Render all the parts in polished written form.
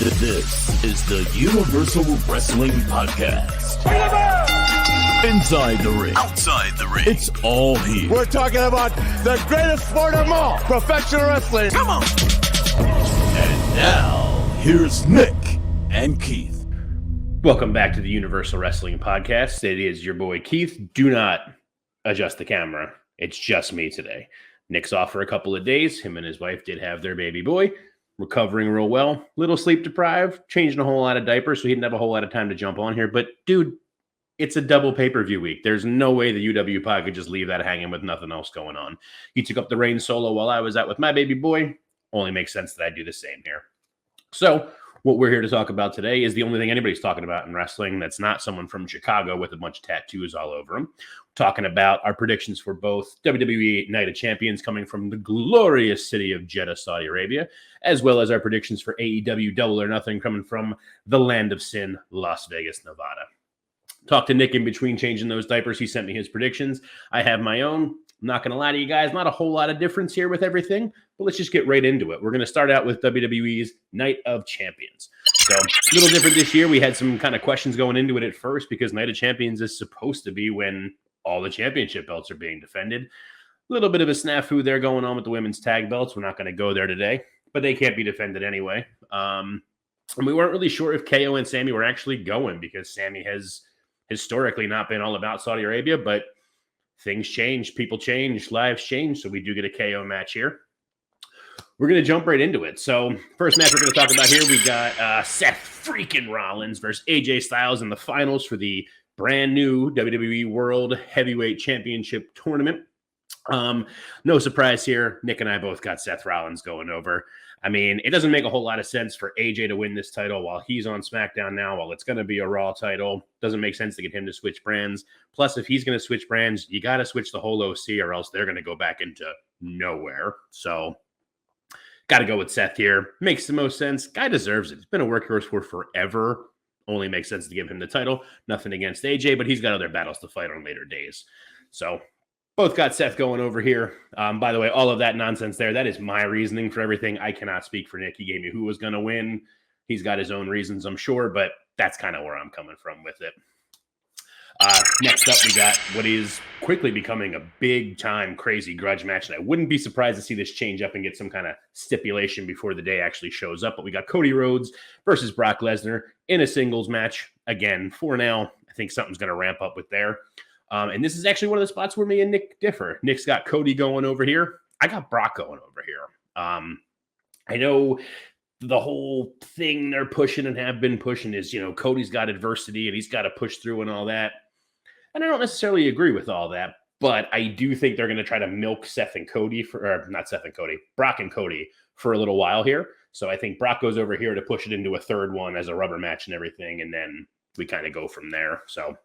This is the Universal Wrestling Podcast. Inside the ring, outside the ring, it's all here. We're talking about the greatest sport of all, professional wrestling. Come on! And now, here's Nick and Keith. Welcome back to the Universal Wrestling Podcast. It is your boy Keith. Do not adjust the camera. It's just me today. Nick's off for a couple of days. Him and his wife did have their baby boy. Recovering real well. Little sleep deprived. Changing a whole lot of diapers, so he didn't have a whole lot of time to jump on here. But, dude, it's a double pay-per-view week. There's no way the UW pod could just leave that hanging with nothing else going on. He took up the reign solo while I was out with my baby boy. Only makes sense that I do the same here. So, what we're here to talk about today is the only thing anybody's talking about in wrestling that's not someone from Chicago with a bunch of tattoos all over him. Talking about our predictions for both WWE Night of Champions coming from the glorious city of Jeddah, Saudi Arabia, as well as our predictions for AEW Double or Nothing coming from the land of sin, Las Vegas, Nevada. Talked to Nick in between changing those diapers. He sent me his predictions. I have my own. I'm not going to lie to you guys, not a whole lot of difference here with everything, but let's just get right into it. We're going to start out with WWE's Night of Champions. So a little different this year. We had some kind of questions going into it at first because Night of Champions is supposed to be when all the championship belts are being defended. A little bit of a snafu there going on with the women's tag belts. We're not going to go there today, but they can't be defended anyway. And we weren't really sure if KO and Sammy were actually going because Sammy has historically not been all about Saudi Arabia, but things change, people change, lives change, so we do get a KO match here. We're going to jump right into it. So first match we're going to talk about here, we got Seth freaking Rollins versus AJ Styles in the finals for the brand new WWE World Heavyweight Championship Tournament. No surprise here. Nick and I both got Seth Rollins going over. I mean, it doesn't make a whole lot of sense for AJ to win this title while he's on SmackDown now, while it's going to be a Raw title. Doesn't make sense to get him to switch brands. Plus, if he's going to switch brands, you got to switch the whole OC or else they're going to go back into nowhere. So, got to go with Seth here. Makes the most sense. Guy deserves it. He's been a workhorse for forever. Only makes sense to give him the title. Nothing against AJ, but he's got other battles to fight on later days. So, both got Seth going over here. By the way, all of that nonsense there, that is my reasoning for everything. I cannot speak for Nick. He gave me who was going to win. He's got his own reasons, I'm sure, but that's kind of where I'm coming from with it. Next up, we got what is quickly becoming a big-time crazy grudge match, and I wouldn't be surprised to see this change up and get some kind of stipulation before the day actually shows up, but we got Cody Rhodes versus Brock Lesnar in a singles match. Again, for now, I think something's going to ramp up with there. And this is actually one of the spots where me and Nick differ. Nick's got Cody going over here. I got Brock going over here. I know the whole thing they're pushing and have been pushing is, you know, Cody's got adversity and he's got to push through and all that. And I don't necessarily agree with all that, but I do think they're going to try to milk Brock and Cody for a little while here. So I think Brock goes over here to push it into a third one as a rubber match and everything. And then we kind of go from there. So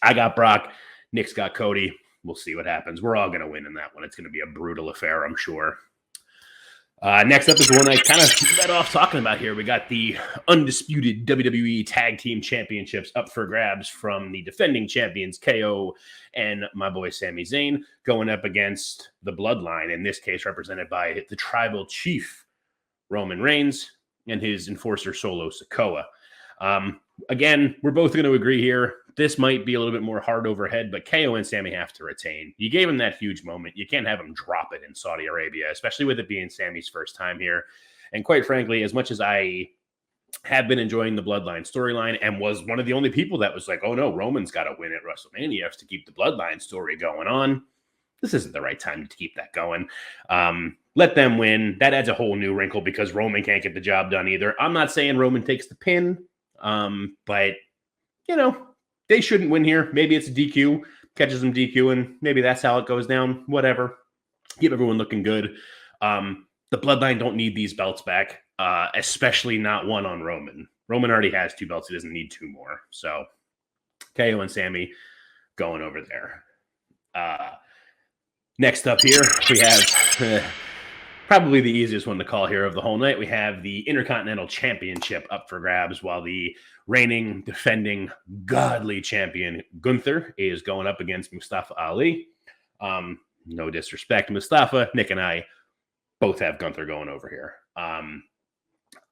I got Brock. Nick's got Cody. We'll see what happens. We're all going to win in that one. It's going to be a brutal affair, I'm sure. Next up is the one I kind of led off talking about here. We got the undisputed WWE Tag Team Championships up for grabs from the defending champions, KO and my boy Sami Zayn, going up against the Bloodline, in this case represented by the Tribal Chief, Roman Reigns, and his enforcer, Solo Sikoa. Again, we're both going to agree here. This might be a little bit more hard overhead, but KO and Sammy have to retain. You gave him that huge moment. You can't have him drop it in Saudi Arabia, especially with it being Sammy's first time here. And quite frankly, as much as I have been enjoying the Bloodline storyline and was one of the only people that was like, oh no, Roman's got to win at WrestleMania to keep the Bloodline story going on, this isn't the right time to keep that going. Let them win. That adds a whole new wrinkle because Roman can't get the job done either. I'm not saying Roman takes the pin, but, you know, they shouldn't win here. Maybe it's a DQ, catches them DQing. Maybe that's how it goes down. Whatever. Keep everyone looking good. The Bloodline don't need these belts back, especially not one on Roman. Roman already has 2 belts. He doesn't need 2 more. So KO and Sammy going over there. Next up here, we have probably the easiest one to call here of the whole night. We have the Intercontinental Championship up for grabs while the reigning, defending, godly champion Gunther is going up against Mustafa Ali. No disrespect, Mustafa. Nick and I both have Gunther going over here.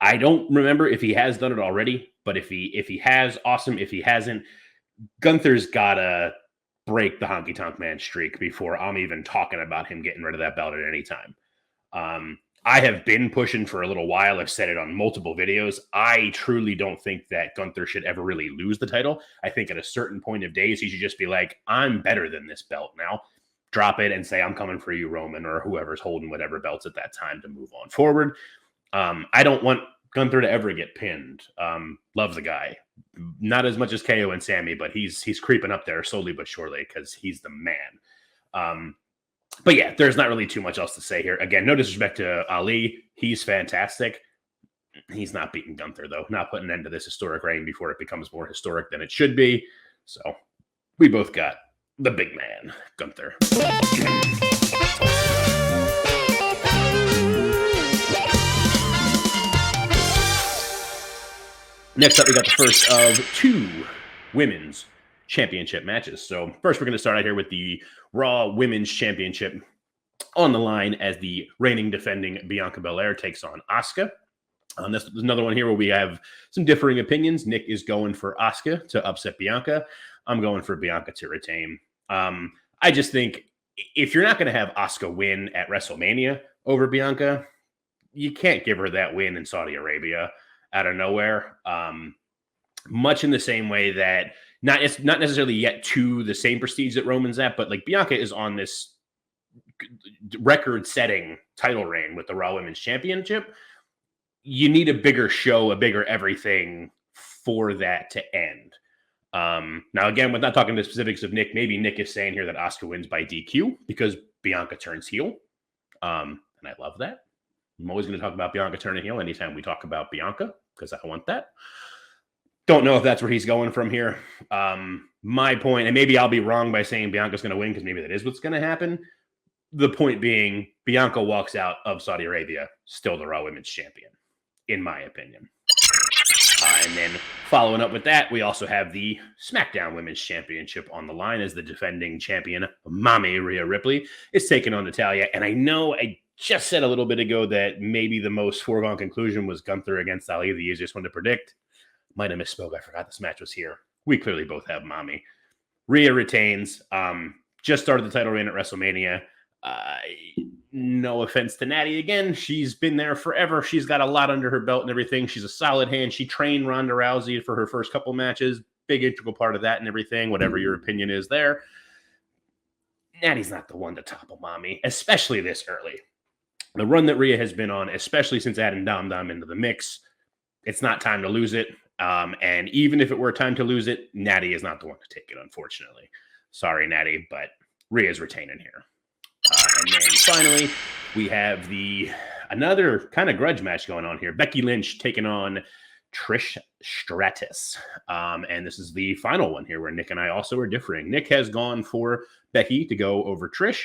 I don't remember if he has done it already, but if he has, awesome. If he hasn't, Gunther's got to break the Honky Tonk Man streak before I'm even talking about him getting rid of that belt at any time. I have been pushing for a little while. I've said it on multiple videos. I truly don't think that Gunther should ever really lose the title. I think at a certain point of days, he should just be like, I'm better than this belt now. Drop it and say, I'm coming for you, Roman, or whoever's holding whatever belts at that time to move on forward. I don't want Gunther to ever get pinned. Love the guy. Not as much as KO and Sammy, but he's creeping up there slowly but surely because he's the man. But yeah, there's not really too much else to say here. Again, no disrespect to Ali. He's fantastic. He's not beating Gunther, though. Not putting an end to this historic reign before it becomes more historic than it should be. So we both got the big man, Gunther. Next up, we got the first of 2 women's championship matches. So first, we're going to start out here with the Raw Women's Championship on the line as the reigning defending Bianca Belair takes on Asuka. This is another one here where we have some differing opinions. Nick is going for Asuka to upset Bianca. I'm going for Bianca to retain. I just think if you're not going to have Asuka win at WrestleMania over Bianca, you can't give her that win in Saudi Arabia out of nowhere. Much in the same way that it's not necessarily yet to the same prestige that Roman's at, but like Bianca is on this record-setting title reign with the Raw Women's Championship. You need a bigger show, a bigger everything for that to end. Now, again, we're not talking the specifics of Nick. Maybe Nick is saying here that Asuka wins by DQ because Bianca turns heel. And I love that. I'm always going to talk about Bianca turning heel anytime we talk about Bianca because I want that. Don't know if that's where he's going from here. My point, and maybe I'll be wrong by saying Bianca's going to win because maybe that is what's going to happen. The point being, Bianca walks out of Saudi Arabia, still the Raw Women's Champion, in my opinion. And then following up with that, we also have the SmackDown Women's Championship on the line as the defending champion, Mommy Rhea Ripley, is taking on Natalya. And I know I just said a little bit ago that maybe the most foregone conclusion was Gunther against Ali, the easiest one to predict. Might have misspoke. I forgot this match was here. We clearly both have Mommy. Rhea retains. Just started the title reign at WrestleMania. No offense to Natty again. She's been there forever. She's got a lot under her belt and everything. She's a solid hand. She trained Ronda Rousey for her first couple matches. Big integral part of that and everything, whatever your opinion is there. Natty's not the one to topple Mommy, especially this early. The run that Rhea has been on, especially since adding Dom Dom into the mix, it's not time to lose it. And even if it were time to lose it, Natty is not the one to take it, unfortunately. Sorry, Natty, but Rhea's retaining here. And then finally, we have another kind of grudge match going on here. Becky Lynch taking on Trish Stratus. And this is the final one here where Nick and I also are differing. Nick has gone for Becky to go over Trish.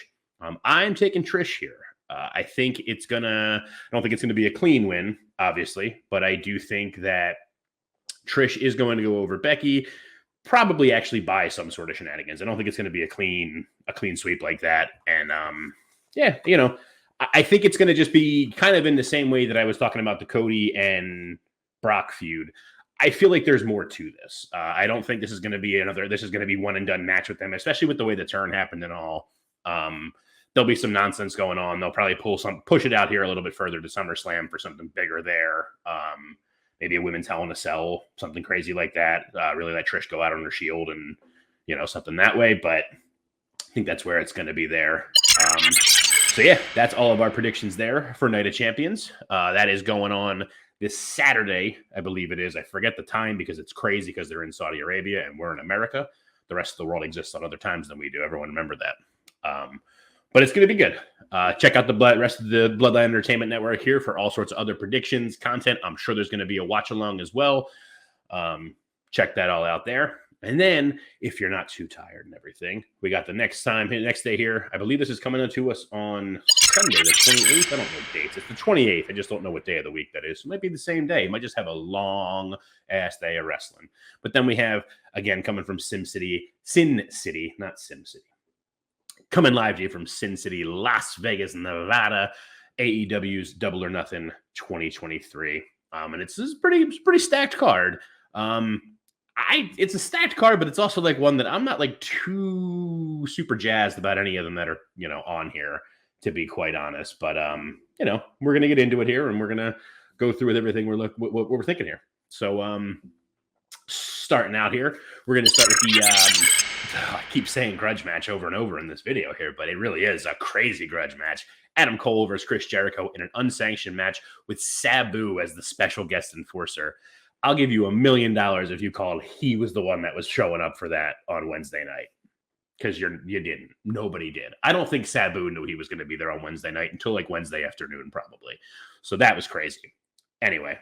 I'm taking Trish here. I think I don't think it's going to be a clean win, obviously, but I do think that Trish is going to go over Becky, probably actually by some sort of shenanigans. I don't think it's going to be a clean sweep like that. And I think it's going to just be kind of in the same way that I was talking about the Cody and Brock feud. I feel like there's more to this. I don't think this is going to be one and done match with them, especially with the way the turn happened and all. There'll be some nonsense going on. They'll probably push it out here a little bit further to SummerSlam for something bigger there. Maybe a women's Hell in a Cell, something crazy like that. Really let Trish go out on her shield and, something that way. But I think that's where it's going to be there. So yeah, that's all of our predictions there for Night of Champions. That is going on this Saturday, I believe it is. I forget the time because it's crazy because they're in Saudi Arabia and we're in America. The rest of the world exists on other times than we do. Everyone remember that. But it's going to be good. Check out the rest of the Bloodline Entertainment Network here for all sorts of other predictions, content. I'm sure there's going to be a watch along as well. Check that all out there. And then, if you're not too tired and everything, we got the next day here. I believe this is coming to us on Sunday, the 28th. I don't know dates. It's the 28th. I just don't know what day of the week that is. So it might be the same day. It might just have a long-ass day of wrestling. But then we have, again, coming from Sin City, not Sim City. Coming live to you from Sin City, Las Vegas, Nevada, AEW's Double or Nothing 2023. And it's pretty stacked card. It's a stacked card, but it's also like one that I'm not like too super jazzed about any of them that are, on here, to be quite honest. But, we're going to get into it here and we're going to go through with everything what we're thinking here. So, starting out here, we're going to start with the, I keep saying grudge match over and over in this video here, but it really is a crazy grudge match. Adam Cole versus Chris Jericho in an unsanctioned match with Sabu as the special guest enforcer. I'll give you $1 million if you called he was the one that was showing up for that on Wednesday night. Because you didn't. Nobody did. I don't think Sabu knew he was going to be there on Wednesday night until like Wednesday afternoon, probably. So that was crazy. Anyway,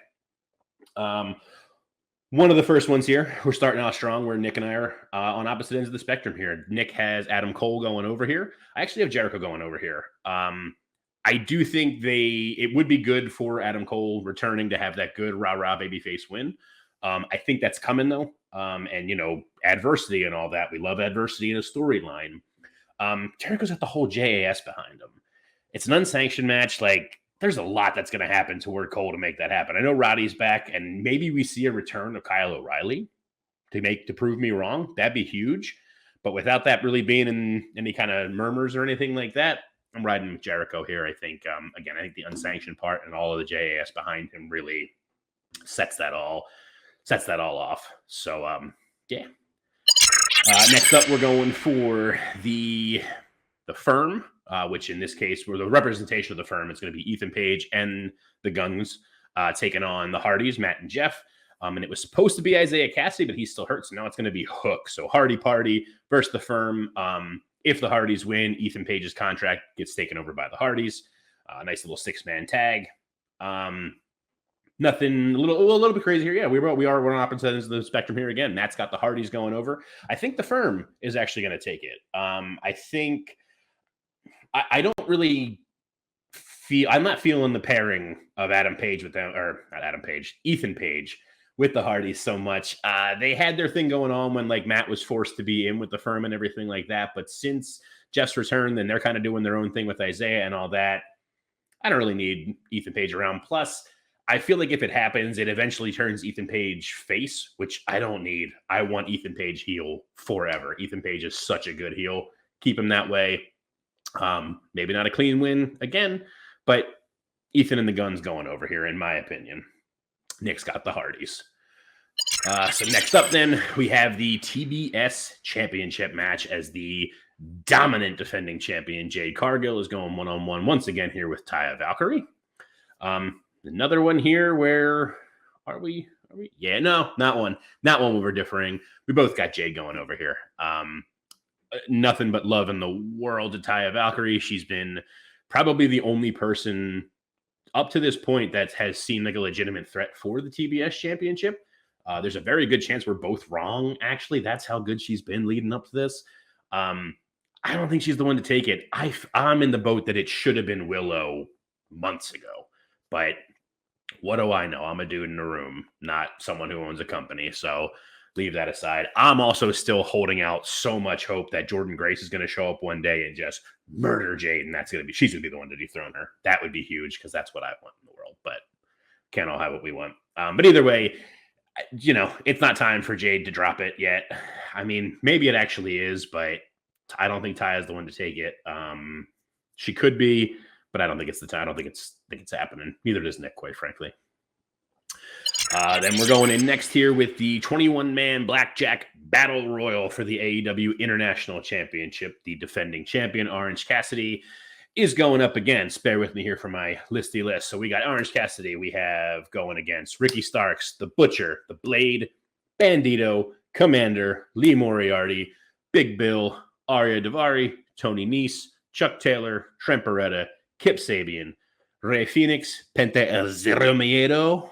one of the first ones here, we're starting out strong where Nick and I are on opposite ends of the spectrum here. Nick has Adam Cole going over here. I actually have Jericho going over here. I do think it would be good for Adam Cole returning to have that good rah-rah babyface win. I think that's coming though. And adversity and all that. We love adversity in a storyline. Jericho's got the whole JAS behind him. It's an unsanctioned match. Like, there's a lot that's going to happen toward Cole to make that happen. I know Roddy's back, and maybe we see a return of Kyle O'Reilly to prove me wrong. That'd be huge. But without that really being in any kind of murmurs or anything like that, I'm riding with Jericho here. I think, again, I think the unsanctioned part and all of the JAS behind him really sets that all off. So, yeah. Next up, we're going for the Firm, which in this case, where the representation of the Firm is going to be Ethan Page and the Guns taking on the Hardys, Matt and Jeff. And it was supposed to be Isaiah Cassidy, but he's still hurt. So now it's going to be Hook. So Hardy Party versus the Firm. If the Hardys win, Ethan Page's contract gets taken over by the Hardys. Nice little 6-man tag. Nothing a little bit crazy here. Yeah, we're on opposite ends of the spectrum here again. Matt's got the Hardys going over. I think the Firm is actually going to take it. I think I don't really feel. I'm not feeling the pairing of Adam Page with them, or not Adam Page, Ethan Page with the Hardys so much. They had their thing going on when like Matt was forced to be in with the Firm and everything like that. But since Jeff's return, then they're kind of doing their own thing with Isaiah and all that. I don't really need Ethan Page around. Plus, I feel like if it happens, it eventually turns Ethan Page face, which I don't need. I want Ethan Page heel forever. Ethan Page is such a good heel. Keep him that way. Maybe not a clean win again, but Ethan and the Guns going over here, in my opinion. Nick's got the Hardys. So next up then, we have the TBS Championship match as the dominant defending champion Jade Cargill is going one-on-one once again here with Taya Valkyrie. Another one here where are we? Yeah, no, not one. Not one where we're differing. We both got Jade going over here. Nothing but love in the world to Taya Valkyrie. She's been probably the only person up to this point that has seemed like a legitimate threat for the TBS Championship. There's a very good chance we're both wrong. Actually, that's how good she's been leading up to this. I don't think she's the one to take it. I'm in the boat that it should have been Willow months ago. But what do I know? I'm a dude in a room, not someone who owns a company. So leave that aside. I'm also still holding out so much hope that Jordan Grace is going to show up one day and just murder Jade. And she's going to be the one to dethrone her. That would be huge because that's what I want in the world. But can't all have what we want. But either way, it's not time for Jade to drop it yet. I mean, maybe it actually is, but I don't think Ty is the one to take it. She could be, but I don't think it's the time. I don't think it's happening. Neither does Nick, quite frankly. Then we're going in next here with the 21-man Blackjack Battle Royal for the AEW International Championship. The defending champion, Orange Cassidy, is going up against, bear with me here for my listy list. So we got Orange Cassidy. We have going against Ricky Starks, the Butcher, the Blade, Bandito, Commander, Lee Moriarty, Big Bill, Arya Daivari, Tony Nese, Chuck Taylor, Trent Beretta, Kip Sabian, Rey Fenix, Pente El Zero Miedo,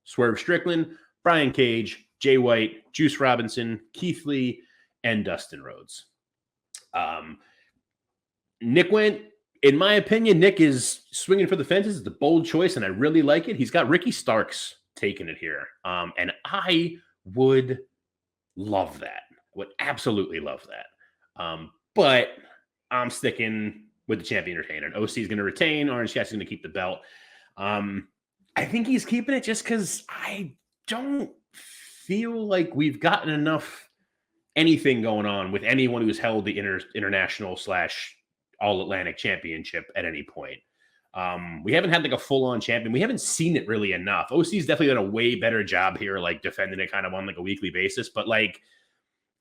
Swerve Strickland, Brian Cage, Jay White, Juice Robinson, Keith Lee, and Dustin Rhodes. Nick went, in my opinion, Nick is swinging for the fences. It's a bold choice, and I really like it. He's got Ricky Starks taking it here. And I would love that. Would absolutely love that. But I'm sticking with the champion retainer. OC is going to retain. Orange Cassidy is going to keep the belt. I think he's keeping it just because I don't feel like we've gotten enough anything going on with anyone who's held the international / all Atlantic championship at any point. We haven't had like a full-on champion. We haven't seen it really enough. OC's definitely done a way better job here, like defending it kind of on like a weekly basis. But like,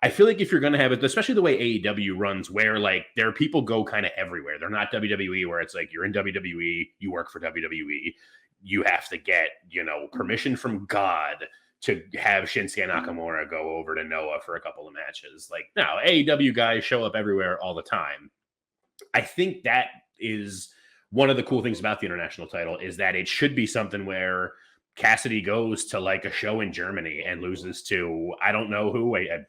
I feel like if you're going to have it, especially the way AEW runs, where like there are people go kind of everywhere. They're not WWE, where it's like you're in WWE, you work for WWE, you have to get, permission from God to have Shinsuke Nakamura go over to Noah for a couple of matches. Like, no, AEW guys show up everywhere all the time. I think that is one of the cool things about the international title, is that it should be something where Cassidy goes to like a show in Germany and loses to, I don't know who. I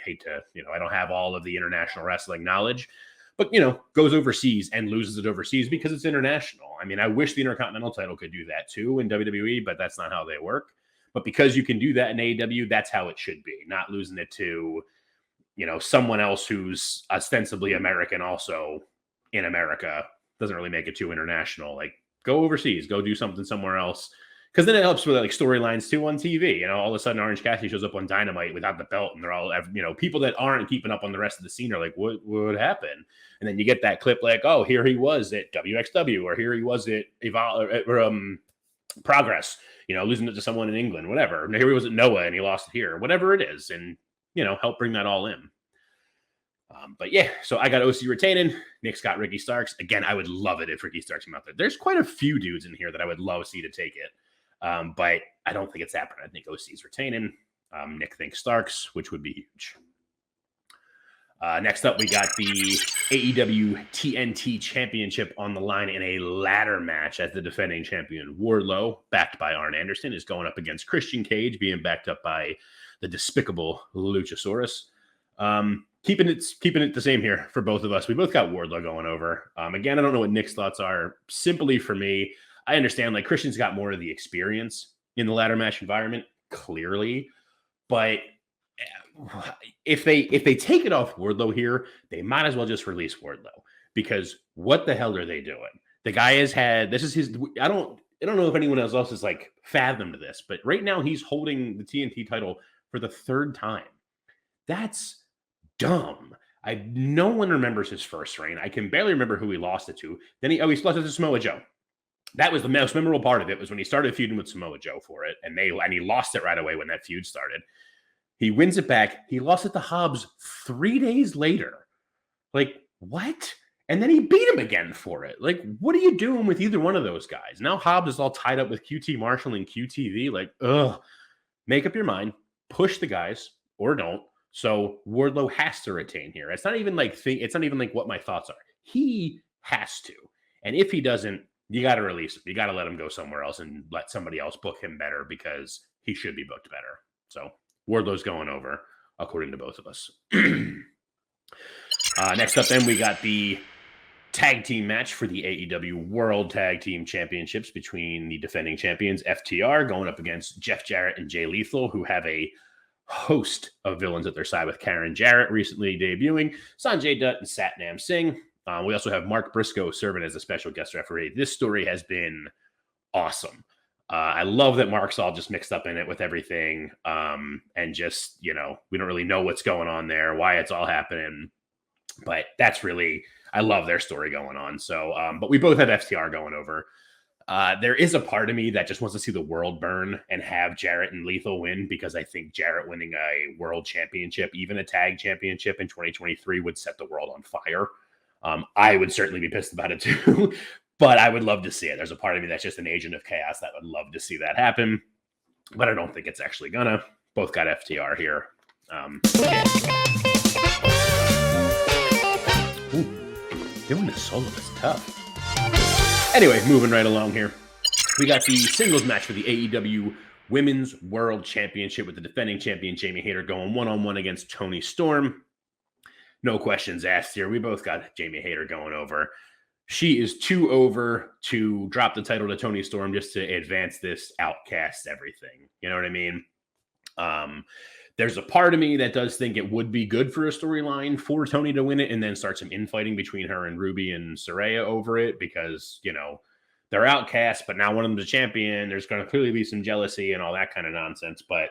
hate to, I don't have all of the international wrestling knowledge, but, goes overseas and loses it overseas because it's international. I mean, I wish the Intercontinental title could do that too in WWE, but that's not how they work. But because you can do that in AEW, that's how it should be. Not losing it to, someone else who's ostensibly American also in America. Doesn't really make it too international. Like, go overseas, go do something somewhere else. Because then it helps with like storylines too on TV. All of a sudden Orange Cassidy shows up on Dynamite without the belt, and they're all, people that aren't keeping up on the rest of the scene are like, what happened? And then you get that clip like, oh, here he was at WXW, or here he was at Progress, losing it to someone in England, whatever. Here he was at Noah and he lost it here, whatever it is, and help bring that all in. But yeah, so I got OC retaining. Nick's got Ricky Starks. Again, I would love it if Ricky Starks came out there. There's quite a few dudes in here that I would love to see to take it. But I don't think it's happening. I think OC's retaining. Nick thinks Starks, which would be huge. Next up, we got the AEW TNT Championship on the line in a ladder match, as the defending champion Wardlow, backed by Arn Anderson, is going up against Christian Cage, being backed up by the despicable Luchasaurus. Keeping it the same here for both of us. We both got Wardlow going over. Again, I don't know what Nick's thoughts are. Simply for me, I understand like Christian's got more of the experience in the ladder match environment, clearly, but if they take it off Wardlow here, they might as well just release Wardlow, because what the hell are they doing? The guy has had, this is his, I don't know if anyone else has like fathomed this, but right now he's holding the TNT title for the third time. That's dumb. No one remembers his first reign. I can barely remember who he lost it to. Then he lost it to Samoa Joe. That was the most memorable part of it, was when he started feuding with Samoa Joe for it, and he lost it right away when that feud started. He wins it back. He lost it to Hobbs 3 days later. Like, what? And then he beat him again for it. Like, what are you doing with either one of those guys? Now Hobbs is all tied up with QT Marshall and QTV. Like, ugh. Make up your mind. Push the guys, or don't. So Wardlow has to retain here. It's not even like what my thoughts are. He has to. And if he doesn't, you got to release him. You got to let him go somewhere else and let somebody else book him better, because he should be booked better. So Wardlow's going over, according to both of us. Next up, then, we got the tag team match for the AEW World Tag Team Championships between the defending champions FTR going up against Jeff Jarrett and Jay Lethal, who have a host of villains at their side, with Karen Jarrett recently debuting, Sanjay Dutt and Satnam Singh. We also have Mark Briscoe serving as a special guest referee. This story has been awesome. I love that Mark's all just mixed up in it with everything. And just, we don't really know what's going on there, why it's all happening. But that's really, I love their story going on. So, but we both have FTR going over. There is a part of me that just wants to see the world burn and have Jarrett and Lethal win, because I think Jarrett winning a world championship, even a tag championship in 2023, would set the world on fire. I would certainly be pissed about it too, but I would love to see it. There's a part of me that's just an agent of chaos that would love to see that happen, but I don't think it's actually gonna. Both got FTR here. Yeah. Ooh, doing the solo is tough. Anyway, moving right along here. We got the singles match for the AEW Women's World Championship, with the defending champion Jamie Hayter going one-on-one against Toni Storm. No questions asked here. We both got Jamie Hayter going over. She is too over to drop the title to Toni Storm just to advance this outcast everything. You know what I mean? There's a part of me that does think it would be good for a storyline for Toni to win it and then start some infighting between her and Ruby and Saraya over it, because, they're outcasts, but now one of them's a champion. There's going to clearly be some jealousy and all that kind of nonsense, but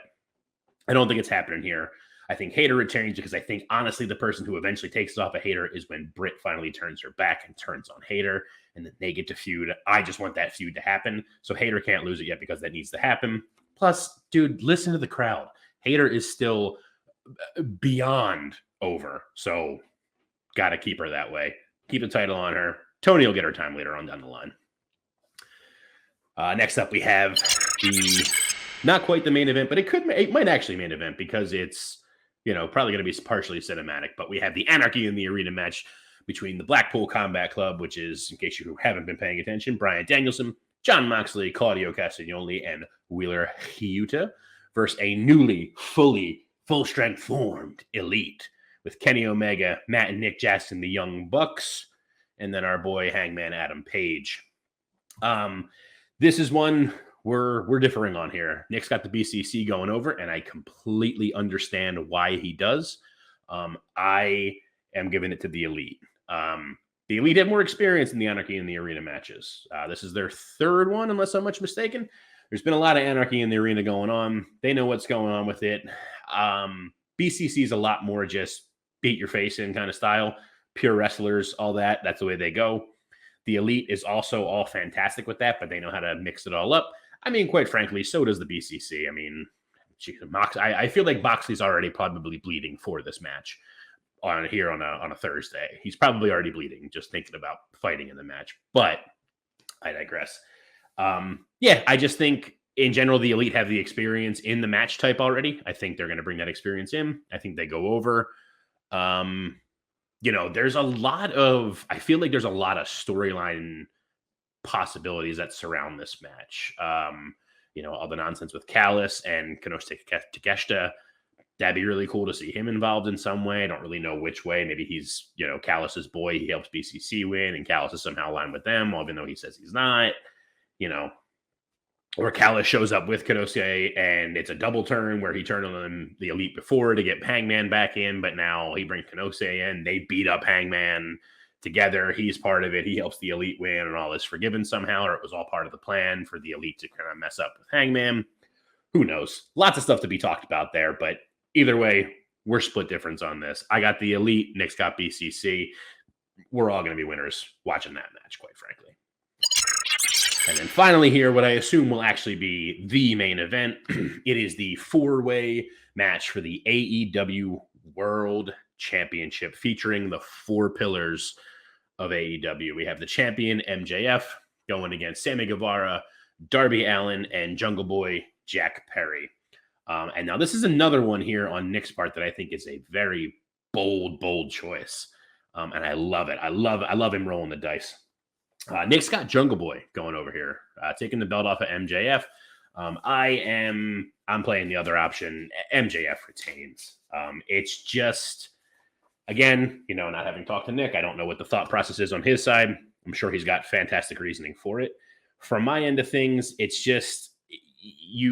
I don't think it's happening here. I think Hayter retains because I think, honestly, the person who eventually takes it off of Hayter is when Britt finally turns her back and turns on Hayter, and then they get to feud. I just want that feud to happen, so Hayter can't lose it yet because that needs to happen. Plus, dude, listen to the crowd. Hayter is still beyond over, so got to keep her that way. Keep the title on her. Tony will get her time later on down the line. Next up, we have the not quite the main event, but it might actually main event because it's probably going to be partially cinematic. But we have the Anarchy in the Arena match between the Blackpool Combat Club, which is, in case you haven't been paying attention, Bryan Danielson, Jon Moxley, Claudio Castagnoli, and Wheeler Yuta versus a newly full-strength formed Elite with Kenny Omega, Matt and Nick Jackson, the Young Bucks, and then our boy Hangman Adam Page. This is one we're differing on here. Nick's got the BCC going over, and I completely understand why he does. I am giving it to the Elite. The Elite have more experience in the Anarchy in the Arena matches. This is their third one, unless I'm much mistaken. There's been a lot of Anarchy in the Arena going on. They know what's going on with it. BCC is a lot more just beat your face in kind of style. Pure wrestlers, all that. That's the way they go. The Elite is also all fantastic with that, but they know how to mix it all up. I mean, quite frankly, so does the BCC. I mean, I feel like Moxley's already probably bleeding for this match on a Thursday. He's probably already bleeding just thinking about fighting in the match, but I digress. I just think in general, the Elite have the experience in the match type already. I think they're going to bring that experience in. I think they go over. There's a lot of storyline possibilities that surround this match. All the nonsense with Callis and Konosuke Takeshita. That'd be really cool to see him involved in some way. I don't really know which way. Maybe he's, Callis's boy. He helps BCC win, and Callis is somehow aligned with them, even though he says he's not. Or Callis shows up with Konosuke, and it's a double turn where he turned on the Elite before to get Hangman back in, but now he brings Konosuke in. They beat up Hangman together. He's part of it. He helps the Elite win, and all is forgiven somehow, or it was all part of the plan for the Elite to kind of mess up with Hangman. Who knows? Lots of stuff to be talked about there, but either way, we're split difference on this. I got the Elite. Nick's got BCC. We're all going to be winners watching that match, quite frankly. And then finally here, what I assume will actually be the main event. It is the four-way match for the AEW World Championship featuring the four pillars of AEW. We have the champion MJF going against Sammy Guevara, Darby Allin, and Jungle Boy Jack Perry. And now this is another one here on Nick's part that I think is a very bold choice. And I love it. I love him rolling the dice. Nick's got Jungle Boy going over here, taking the belt off of MJF. I'm playing the other option. MJF retains. It's just, again, not having talked to Nick, I don't know what the thought process is on his side. I'm sure he's got fantastic reasoning for it. From my end of things, it's just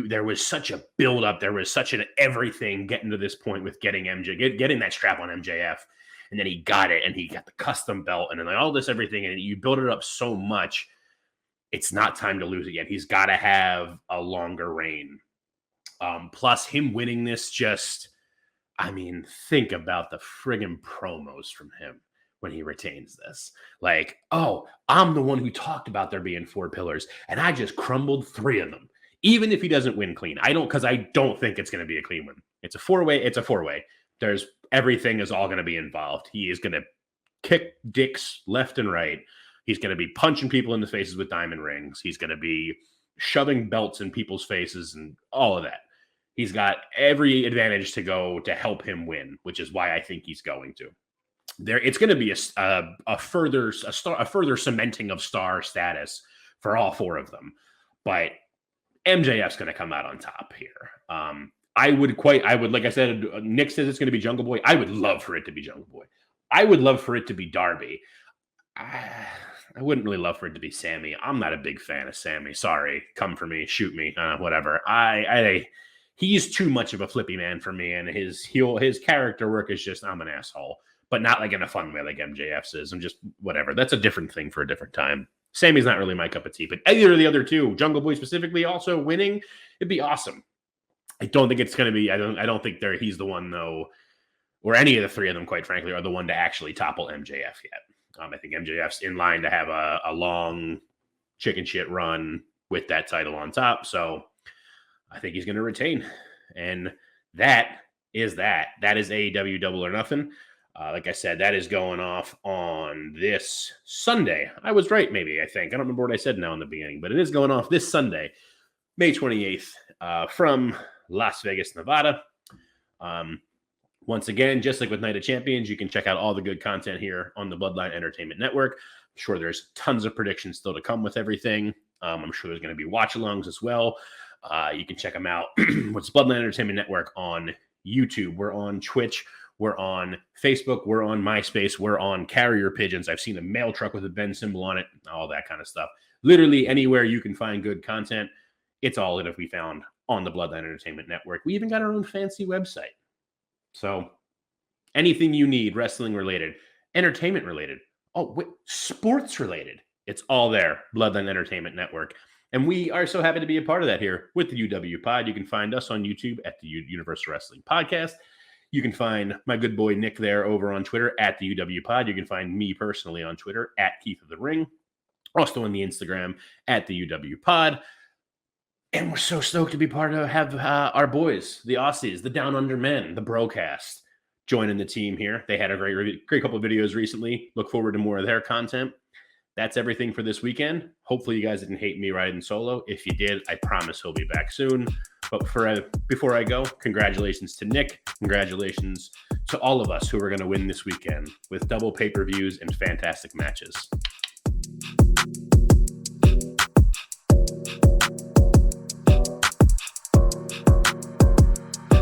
there was such a build-up. There was such an everything getting to this point with getting getting that strap on MJF. And then he got it, and he got the custom belt, and then all this everything, and you build it up so much, it's not time to lose it yet. He's got to have a longer reign. Plus, him winning this think about the friggin' promos from him when he retains this. Like, oh, I'm the one who talked about there being four pillars, and I just crumbled three of them. Even if he doesn't win clean. I don't think it's going to be a clean win. It's a four-way. Everything is all going to be involved. He is going to kick dicks left and right. He's going to be punching people in the faces with diamond rings. He's going to be shoving belts in people's faces and all of that. He's got every advantage to go to help him win, which is why I think he's going to. It's going to be a further cementing of star status for all four of them. But MJF's going to come out on top here. I would, like I said, Nick says it's going to be Jungle Boy. I would love for it to be Jungle Boy. I would love for it to be Darby. I wouldn't really love for it to be Sammy. I'm not a big fan of Sammy. Sorry. Come for me. Shoot me. Whatever. He's too much of a flippy man for me, and his character work is just, I'm an asshole. But not like in a fun way like MJF's is. I'm just, whatever. That's a different thing for a different time. Sammy's not really my cup of tea, but either of the other two, Jungle Boy specifically, also winning, it'd be awesome. I don't think it's going to be. I don't think he's the one though, or any of the three of them, quite frankly, are the one to actually topple MJF yet. I think MJF's in line to have a long chicken shit run with that title on top. So I think he's going to retain, and that is that. That is AEW Double or Nothing. Like I said, that is going off on this Sunday. I was right, maybe, I think. I don't remember what I said now in the beginning, but it is going off this Sunday, May 28th, from Las Vegas, Nevada. Once again, just like with Night of Champions, you can check out all the good content here on the Bloodline Entertainment Network. I'm sure there's tons of predictions still to come with everything. I'm sure there's going to be watch-alongs as well. You can check them out. What's Bloodline Entertainment Network on YouTube? We're on Twitch. We're on Facebook. We're on MySpace. We're on Carrier Pigeons. I've seen a mail truck with a Ben symbol on it, all that kind of stuff. Literally anywhere you can find good content, it's all it if we found on the Bloodline Entertainment Network. We even got our own fancy website. So anything you need, wrestling related, entertainment related, sports related, it's all there, Bloodline Entertainment Network. And we are so happy to be a part of that here with the UW Pod. You can find us on YouTube at the Universal Wrestling Podcast. You can find my good boy Nick there over on Twitter at the UW Pod. You can find me personally on Twitter at Keith of the Ring. Also on the Instagram at the UW Pod. And we're so stoked to be part of have our boys, the Aussies, the Down Under Men, the Brocast, joining the team here. They had a great couple of videos recently. Look forward to more of their content. That's everything for this weekend. Hopefully you guys didn't hate me riding solo. If you did, I promise he'll be back soon. But before I go, congratulations to Nick. Congratulations to all of us who are going to win this weekend with double pay-per-views and fantastic matches.